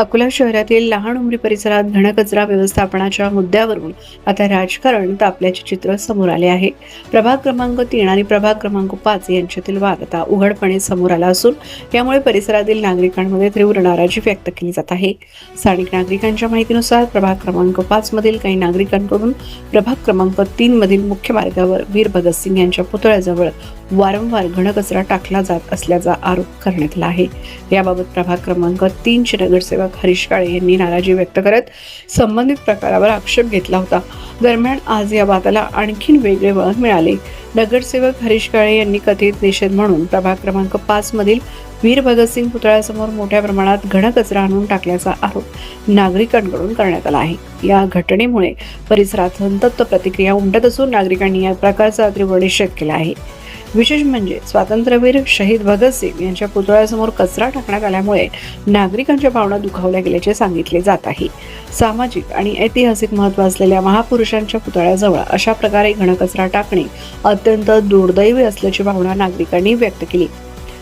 अकोला शहरातील लहान उमरी परिसरात घनकचरा व्यवस्थापनाच्या मुद्द्यावरून आता राजकारण तापल्याचे चित्र समोर आले आहे. प्रभाग क्रमांक 3 आणि प्रभाग क्रमांक 5 यांच्यातील वाद आता उघडपणे समोर आला असून यामुळे परिसरातील नागरिकांमध्ये तीव्र नाराजी व्यक्त केली जात आहे. स्थानिक नागरिकांच्या माहितीनुसार प्रभाग क्रमांक 5 मधील काही नागरिकांकडून प्रभाग क्रमांक 3 मधील मुख्य मार्गावर वीर भगतसिंग यांच्या पुतळ्याजवळ वारंवार घनकचरा टाकला जात असल्याचा आरोप करण्यात आला आहे. याबाबत प्रभाग क्रमांक 3 चे नगरसेवक हरीश काळे यांनी नाराजी व्यक्त करत संबंधित प्रकारावर आक्षेप घेतला होता. दरम्यान आज या वादाला आणखीन वेगळे वळण मिळाले. नगरसेवक हरीश काळे यांनी कथित निषेध म्हणून प्रभाग क्रमांक 5 मधील वीर भगतसिंग पुतळ्यासमोर मोठ्या प्रमाणात घनकचरा आणून टाकल्याचा आरोप नागरिकांकडून करण्यात आला आहे. या घटनेमुळे परिसरात संतप्त प्रतिक्रिया उमटत असून नागरिकांनी या प्रकारचा तीव्र निषेध केला आहे. विशेष म्हणजे स्वातंत्र्यवीर शहीद भगतसिंग यांच्या पुतळ्यासमोर कचरा टाकण्यात आल्यामुळे नागरिकांच्या भावना दुखावल्या गेल्याचे सांगितले जात आहे. सामाजिक आणि ऐतिहासिक महत्त्व असलेल्या महापुरुषांच्या पुतळ्याजवळ अशा प्रकारे घनकचरा टाकणे अत्यंत दुर्दैवी असल्याची भावना नागरिकांनी व्यक्त केली.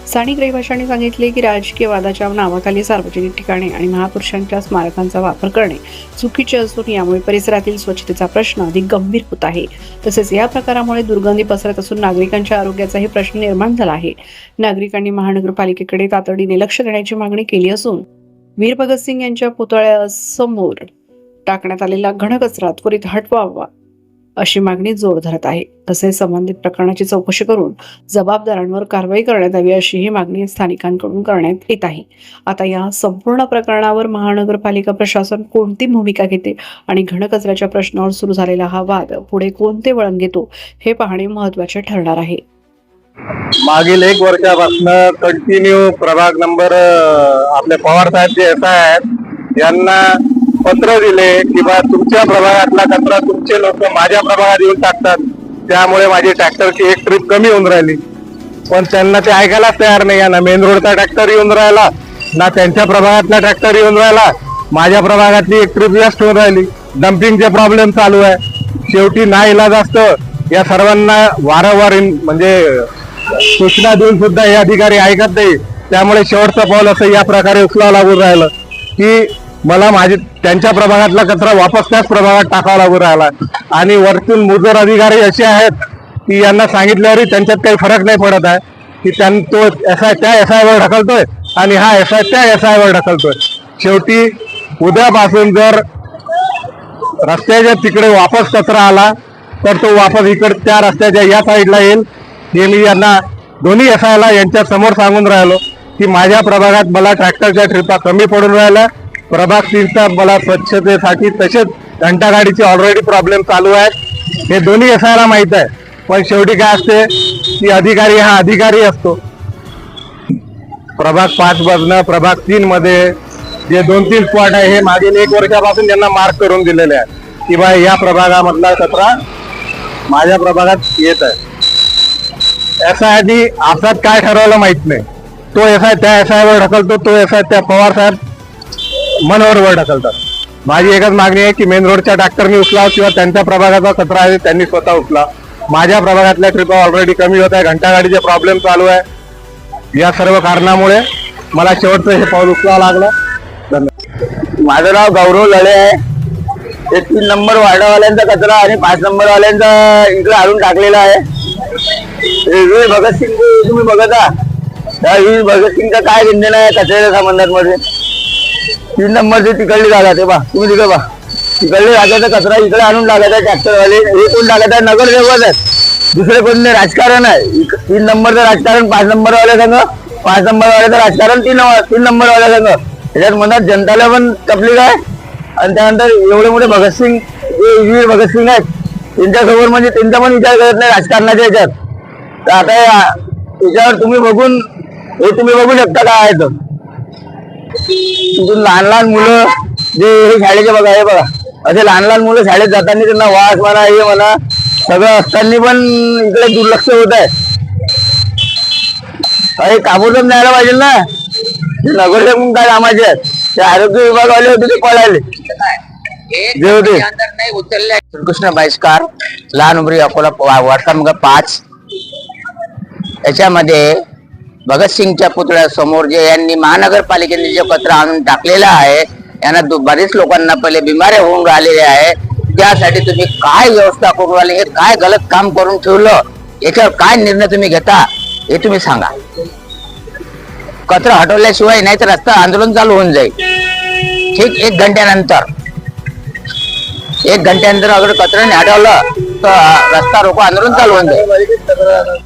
स्थानिक रहिवाशांनी सांगितले की राजकीय वादाच्या नावाखाली सार्वजनिक ठिकाणे आणि महापुरुषांच्या स्मारकांचा वापर करणे चुकीचे असून यामुळे परिसरातील स्वच्छतेचा प्रश्न अधिक गंभीर होत आहे. तसेच या प्रकारामुळे दुर्गंधी पसरत असून नागरिकांच्या आरोग्याचाही प्रश्न निर्माण झाला आहे. नागरिकांनी महानगरपालिकेकडे तातडीने लक्ष देण्याची मागणी केली असून वीर भगतसिंग यांच्या पुतळ्यासमोर टाकण्यात आलेला घनकचरा त्वरित हटवावा अशी मागणी जोर धरत आहे. तसेच संबंधित प्रकरणाची चौकशी करून जबाबदारांवर कारवाई करण्यात यावी अशीही मागणी स्थानिकांकडून करण्यात येत आहे. आता या संपूर्ण प्रकरणावर महानगरपालिका प्रशासन कोणती भूमिका घेते आणि घनकचऱ्याच्या प्रश्नावर सुरू झालेला हा वाद पुढे कोणते वळण घेतो हे पाहणे महत्त्वाचे ठरणार आहे. मागील 1 वर्षापासून कंटिन्यू प्रभाग नंबर आपले पवार साहेब जे आहेत यांना पत्र दिले की बा तुमच्या प्रभागातला कचरा तुमचे लोक माझ्या प्रभागात येऊन टाकतात, त्यामुळे माझी ट्रॅक्टरची एक ट्रिप कमी होऊन राहिली. पण त्यांना ते ऐकायलाच तयार नाही. ना मेन रोडचा ट्रॅक्टर येऊन राहिला, ना त्यांच्या प्रभागातला ट्रॅक्टर येऊन राहिला. माझ्या प्रभागातली एक ट्रिप वेस्ट होऊन राहिली. डम्पिंगचे प्रॉब्लेम चालू आहे. शेवटी ना इलाज असतं या सर्वांना वारंवार म्हणजे सूचना देऊन सुद्धा हे अधिकारी ऐकत नाही. त्यामुळे शेवटचं पाऊल असं या प्रकारे उचलावं लागून राहिलं की मला त्यांच्या प्रभागातला कचरा वापस त्याच प्रभागात टाकावा लागून राहिला. आणि वरतून मुजोर अधिकारी असे आहेत की यांना सांगितल्यावरही त्यांच्यात काही फरक नाही पडत आहे की तो त्या SI वर ढकलतोय आणि हा SI त्या SI वर ढकलतोय. शेवटी उद्यापासून जर रस्त्याच्या तिकडे वापस कचरा आला तर तो वापस इकडे त्या रस्त्याच्या या साईडला येईल. हे मी यांना दोन्ही SI ला यांच्या समोर सांगून राहिलो की माझ्या प्रभागात मला ट्रॅक्टरच्या ट्रिपा कमी पडून राहिल्या. प्रभाग 3चा मला स्वच्छतेसाठी तसेच घंटागाडीचे ऑलरेडी प्रॉब्लेम चालू आहेत. हे दोन्ही SI ला माहित आहे. पण शेवटी काय असते की अधिकारी हा अधिकारी असतो. प्रभाग 5 मधनं प्रभाग 3 मध्ये जे 2-3 स्पॉट आहे हे मागील 1 वर्षापासून त्यांना मार्क करून दिलेले आहे की बा या प्रभागामधला कचरा माझ्या प्रभागात येत आहे. SI आपसात काय ठरवलं माहित नाही. तो SI त्या SI वर ढकलतो, तो SI त्या पवार साहेब मनोहरवर ढकलतात. माझी एकच मागणी आहे की मेन रोडच्या ट्रॅक्टरनी उचलावं किंवा त्यांच्या प्रभागाचा कचरा आहे त्यांनी स्वतः उचला. माझ्या प्रभागातल्या ट्रिपा ऑलरेडी कमी होत आहे. घंटागाडीचे प्रॉब्लेम चालू आहे. या सर्व कारणामुळे मला शेवटचं हे पाऊल उचलावं लागलं. धन्यवाद. माझं नाव गौरव लळे आहे. 3 नंबर वार्डवाल्यांचा कचरा आणि 5 नंबर वाल्यांचा इकडे आणून टाकलेला आहे. वीर भगतसिंग तुम्ही बघत आहात. वीर भगतसिंगचा काय घेणं आहे कचऱ्याच्या संबंधात मध्ये. 3 नंबरची तिकडली जागा ते बा तुम्ही तिकडे बा तिकडले जागेचा कचरा इकडे आणून टाकायचा ट्रॅक्टरवाले. हे कोण टाकत आहे? नगरसेवक आहेत. दुसरे कोण नाही. राजकारण आहे. 3 नंबरचं राजकारण 5 नंबरवाल्या संघ, 5 नंबरवाल्याचं राजकारण 3 नंबरवाल्या संघ. त्याच्यात मनात जनताला पण तकलीफ आहे. आणि त्यानंतर एवढे मोठे भगतसिंग वीर भगतसिंग आहेत त्यांच्यासमोर म्हणजे त्यांचा पण विचार करत नाही राजकारणाच्या याच्यात. तर आता याच्यावर तुम्ही बघू शकता काय आहे. तिथून लहान मुलं जे शाळेचे बघा हे बघा असे लहान मुलं शाळेत जाताना त्यांना वास म्हणा हे म्हणा सगळं असताना पण इकडे दुर्लक्ष होत आहे. काही कामोदम न्यायला पाहिजे ना. नगरसेवक काय कामाचे आहेत. ते आरोग्य विभागवाले होते ते पळाले जे होते. श्रीकृष्ण बाईसकार लहान उमरी अकोला वार्ड क्रमांक 5 याच्यामध्ये भगतसिंगच्या पुतळ्यासमोर जे यांनी महानगरपालिकेने जो कचरा आणून टाकलेला आहे, यांना बरेच लोकांना पहिले बिमाऱ्या होऊन राहिलेल्या आहे. त्यासाठी तुम्ही काय व्यवस्था करून राहिले, हे काय गलत काम करून ठेवलं, याच्यावर काय निर्णय तुम्ही घेता हे तुम्ही सांगा. कचरा हटवल्याशिवाय नाही तर रस्ता आंदोलन चालू होऊन जाईल. ठीक 1 घंट्यानंतर अगर कचरा नाही हटवलं तर रस्ता रोको आंदोलन चालू होऊन जाईल.